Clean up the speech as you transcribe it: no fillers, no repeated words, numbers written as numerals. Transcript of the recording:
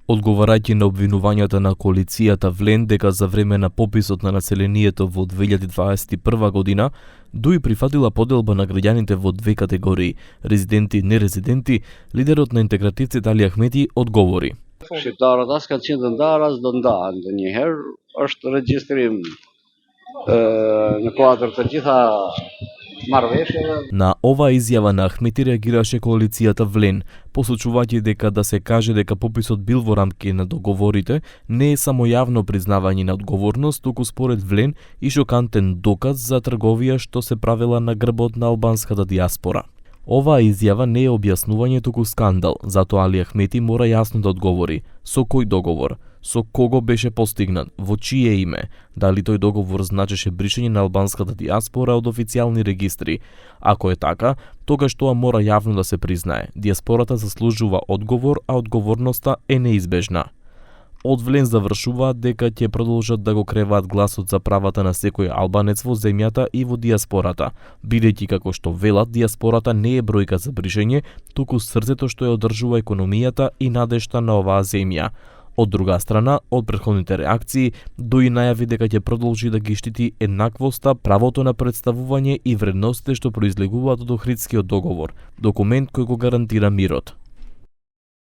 Одговарајќи на обвинувањата на коалицијата Влен дека за време на пописот на населението во 2021 година ДУИ прифатила поделба на граѓаните во две категории – резиденти и нерезиденти, лидерот на интегративците Али Ахмети одговори. Shqiptarët as kanë qenë të ndarë as do ndahen ndonjëherë, është regjistrim në kuadër të gjitha marrëveshjeve. На оваа изјава на Ахмети реагираше коалицијата Влен, посочувајќи дека да се каже дека пописот бил во рамки на договорите не е само јавно признавање на одговорност, туку според Влен и шокантен доказ за трговија што се правела на грбот на албанската дијаспора. Оваа изјава не е објаснување, туку скандал, затоа Али Ахмети мора јасно да одговори со кој договор, со кого беше постигнат, во чие име, дали тој договор значеше бришење на албанската дијаспора од официјални регистри. Ако е така, тогаш тоа мора јавно да се признае. Дијаспората заслужува одговор, а одговорноста е неизбежна. Од Влен завршуваат дека ќе продолжат да го креваат гласот за правата на секој албанец во земјата и во дијаспората, бидејќи како што велат, дијаспората не е бројка за бришење, туку срцето што ја одржува економијата и надежта на оваа земја. Од друга страна, од претходните реакции, ДУИ најави дека ќе продолжи да ги штити еднаквоста, правото на представување и вредностите што произлегуваат од Охридскиот договор, документ кој го гарантира мирот.